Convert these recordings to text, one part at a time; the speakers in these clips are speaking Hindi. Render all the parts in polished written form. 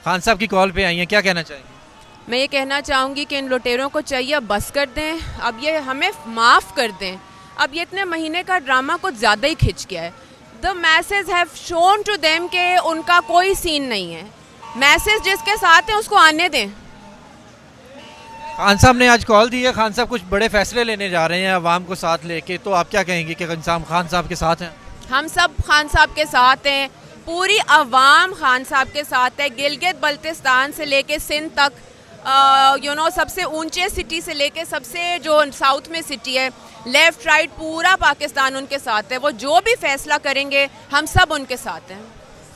खान साहब की कॉल पे आई हैं, क्या कहना चाहेंगे? मैं ये कहना चाहूँगी कि इन लुटेरों को चाहिए अब बस कर दें, अब ये हमें माफ़ कर दें। अब ये इतने महीने का ड्रामा कुछ ज़्यादा ही खिंच गया है। The message have shown to them कि उनका कोई सीन नहीं है। मैसेज जिसके साथ है उसको आने दें। खान साहब ने आज कॉल दी है, खान साहब कुछ बड़े फैसले लेने जा रहे हैं अवाम को साथ लेके, तो आप क्या कहेंगे कि खान साहब के साथ हैं? हम सब खान साहब के साथ हैं, पूरी अवाम खान साहब के साथ है। गिलगित बल्तिस्तान से लेके सिंध तक, सबसे ऊंचे सिटी से लेके सबसे जो साउथ में सिटी है, लेफ़्ट राइट पूरा पाकिस्तान उनके साथ है। वो जो भी फैसला करेंगे हम सब उनके साथ हैं।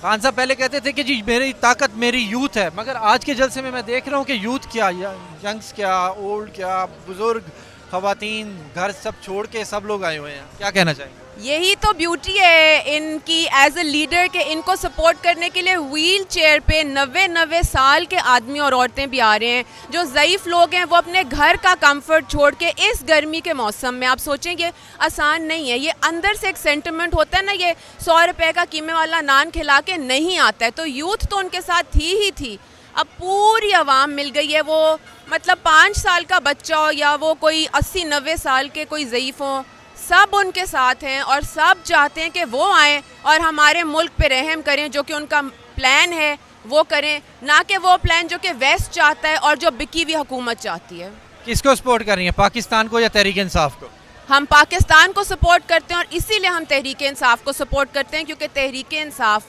खान साहब पहले कहते थे कि जी मेरी ताकत मेरी यूथ है, मगर आज के जलसे में मैं देख रहा हूँ कि यूथ क्या, यंग्स क्या, ओल्ड क्या, बुजुर्ग, खवातीन, घर सब छोड़ के सब लोग आए हुए हैं, क्या कहना चाहेंगे? यही तो ब्यूटी है इनकी एज ए लीडर के इनको सपोर्ट करने के लिए व्हील चेयर पे 90 साल के आदमी और औरतें भी आ रहे हैं। जो ज़ईफ़ लोग हैं वो अपने घर का कंफर्ट छोड़ के इस गर्मी के मौसम में, आप सोचेंगे आसान नहीं है, ये अंदर से एक सेंटिमेंट होता है ना, ये 100 रुपये का कीमे वाला नान खिला के नहीं आता है। तो यूथ तो उनके साथ थी ही थी, अब पूरी आवाम मिल गई है। वो मतलब 5 साल का बच्चा हो या वो कोई 80-90 साल के कोई ज़ईफ़ हो, सब उनके साथ हैं और सब चाहते हैं कि वो आएँ और हमारे मुल्क पे रहम करें। जो कि उनका प्लान है वो करें, ना कि वो प्लान जो कि वेस्ट चाहता है और जो बिकी हुई हुकूमत चाहती है। किसको सपोर्ट कर रही हैं, पाकिस्तान को या तहरीक इंसाफ को? हम पाकिस्तान को सपोर्ट करते हैं और इसीलिए हम तहरीक इंसाफ को सपोर्ट करते हैं, क्योंकि तहरीक इंसाफ,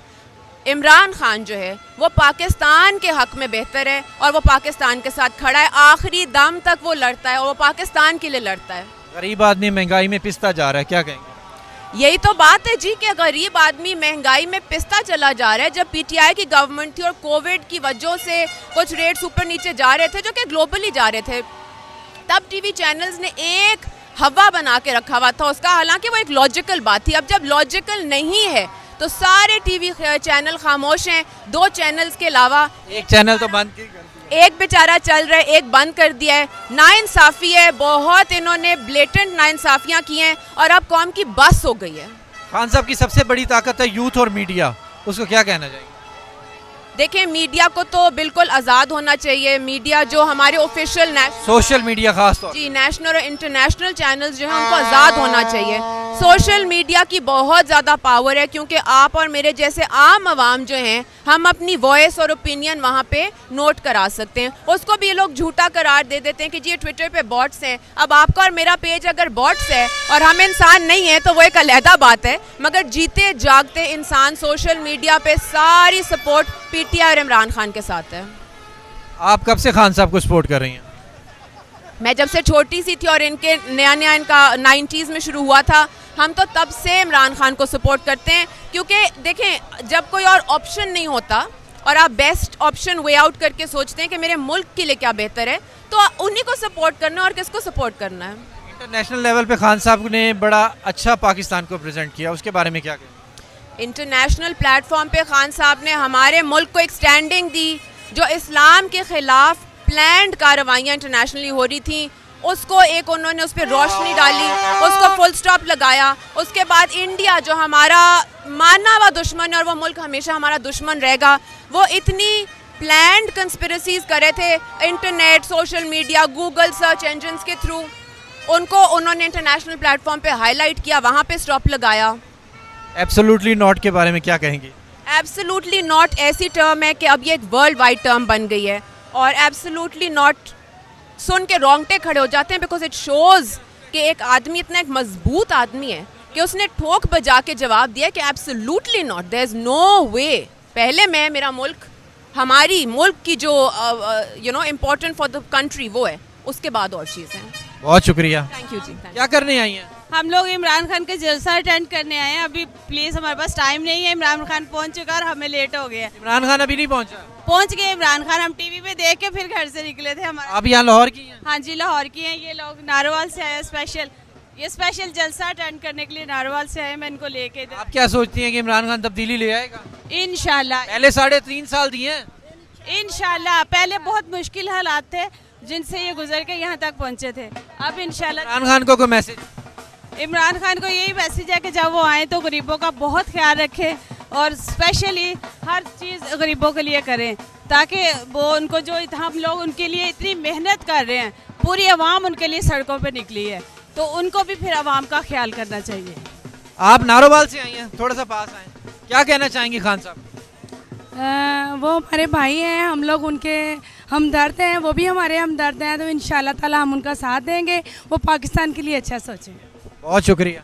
इमरान खान जो है वो पाकिस्तान के हक़ में बेहतर है और वो पाकिस्तान के साथ खड़ा है, आखिरी दम तक वो लड़ता है और वो पाकिस्तान के लिए लड़ता है। गरीब आदमी महंगाई में पिसता जा रहा है, क्या कहेंगे? यही तो बात है जी कि गरीब आदमी महंगाई में पिसता चला जा रहा है। जब पीटीआई की गवर्नमेंट थी और कोविड की वजह से कुछ रेट्स ऊपर नीचे जा रहे थे, जो कि ग्लोबली जा रहे थे, तब टीवी चैनल्स ने एक हवा बना के रखा हुआ था उसका, हालांकि वो एक लॉजिकल बात थी। अब जब लॉजिकल नहीं है तो सारे टीवी चैनल खामोश हैं। 2 चैनल्स के अलावा एक चैनल तो बंद की, एक बेचारा चल रहा है, एक बंद कर दिया है। नाइंसाफ़ी है, बहुत इन्होंने ब्लेटेंट नाइंसाफ़ियाँ की हैं और अब कौम की बस हो गई है। खान साहब की सबसे बड़ी ताकत है यूथ और मीडिया, उसको क्या कहना चाहिए? देखिए, मीडिया को तो बिल्कुल आज़ाद होना चाहिए। मीडिया जो हमारे ऑफिशियल सोशल मीडिया खास तौर जी नेशनल और इंटरनेशनल चैनल्स जो हैं उनको आज़ाद होना चाहिए। सोशल मीडिया की बहुत ज़्यादा पावर है, क्योंकि आप और मेरे जैसे आम आवाम जो हैं हम अपनी वॉइस और ओपिनियन वहाँ पे नोट करा सकते हैं। उसको भी ये लोग झूठा करार दे देते हैं कि जी ये ट्विटर पे बॉट्स हैं। अब आपका और मेरा पेज अगर बॉट्स है और हम इंसान नहीं है तो वो एक अलहदा बात है, मगर जीते जागते इंसान सोशल मीडिया पे सारी सपोर्ट पीटीआई और इमरान खान के साथ है। आप कब से खान साहब को सपोर्ट कर रही हैं? मैं जब से छोटी सी थी और इनके नया इनका 90s में शुरू हुआ था, हम तो तब से इमरान खान को सपोर्ट करते हैं। क्योंकि देखें, जब कोई और ऑप्शन नहीं होता और आप बेस्ट ऑप्शन वे आउट करके सोचते हैं कि मेरे मुल्क के लिए क्या बेहतर है, तो उन्हीं को सपोर्ट करना है और किसको सपोर्ट करना है। इंटरनेशनल लेवल पे खान साहब ने बड़ा अच्छा पाकिस्तान को प्रेजेंट किया, उसके बारे में क्या कहें? इंटरनेशनल प्लेटफॉर्म पे खान साहब ने हमारे मुल्क को एक स्टैंडिंग दी। जो इस्लाम के ख़िलाफ़ प्लान्ड कार्रवाइयाँ इंटरनेशनली हो रही थी, उसको एक उन्होंने उस पर रोशनी डाली, उसको फुल स्टॉप लगाया। उसके बाद इंडिया जो हमारा माना हुआ दुश्मन है और वो मुल्क हमेशा हमारा दुश्मन रहेगा, वो इतनी प्लान्ड कंस्पिरेसीज कर रहे थे internet, social media, Google search engines के थ्रू, उनको उन्होंने इंटरनेशनल प्लेटफॉर्म पे हाईलाइट किया, वहाँ पे स्टॉप लगाया। एब्सोल्युटली नॉट के बारे में क्या कहेंगे? एब्सोल्युटली नॉट ऐसी टर्म है कि अब ये एक वर्ल्ड वाइड टर्म बन गई है और एब्सोल्युटली नॉट सुन के रोंगटे खड़े हो जाते हैं, बिकॉज इट शोज़ कि एक आदमी इतना एक मजबूत आदमी है कि उसने ठोक बजा के जवाब दिया कि absolutely not, there is no way. पहले मैं, मेरा मुल्क, हमारी मुल्क की जो इम्पोर्टेंट फॉर द कंट्री वो है, उसके बाद और चीज़ें हैं। बहुत शुक्रिया। थैंक यू जी। क्या करने आई हैं? हम लोग इमरान खान का जलसा अटेंड करने आए हैं। अभी प्लीज़ हमारे पास टाइम नहीं है, इमरान खान पहुंच चुका और हमें लेट हो गया। इमरान खान अभी नहीं पहुंचा? पहुंच गए इमरान खान, हम टीवी पे देख के फिर घर से निकले थे। हमारे आप यहाँ लाहौर की हैं? हाँ जी, लाहौर की हैं। ये लोग नारोवाल से आए स्पेशल, ये स्पेशल जलसा अटेंड करने के लिए नारोवाल से आए। मैं इनको लेके आप क्या सोचती हैं कि इमरान खान तब्दीली ले आएगा? इंशाल्लाह। पहले 3.5 साल दिए हैं। इंशाल्लाह, पहले बहुत मुश्किल हालात थे जिनसे ये गुजर के यहाँ तक पहुँचे थे। अब इंशाल्लाह इमरान खान को कोई मैसेज? इमरान खान को यही मैसेज है कि जब वो आए तो गरीबों का बहुत ख्याल रखें और स्पेशली हर चीज़ गरीबों के लिए करें, ताकि वो उनको जो हम लोग उनके लिए इतनी मेहनत कर रहे हैं, पूरी आवाम उनके लिए सड़कों पे निकली है, तो उनको भी फिर आवाम का ख्याल करना चाहिए। आप नारोवाल से आई हैं, थोड़ा सा पास आए, क्या कहना चाहेंगी खान साहब? वो हमारे भाई हैं, हम लोग उनके हमदर्द हैं, वो भी हमारे हमदर्द हैं, तो इंशाल्लाह ताला हम उनका साथ देंगे, वो पाकिस्तान के लिए अच्छा सोचें। बहुत शुक्रिया।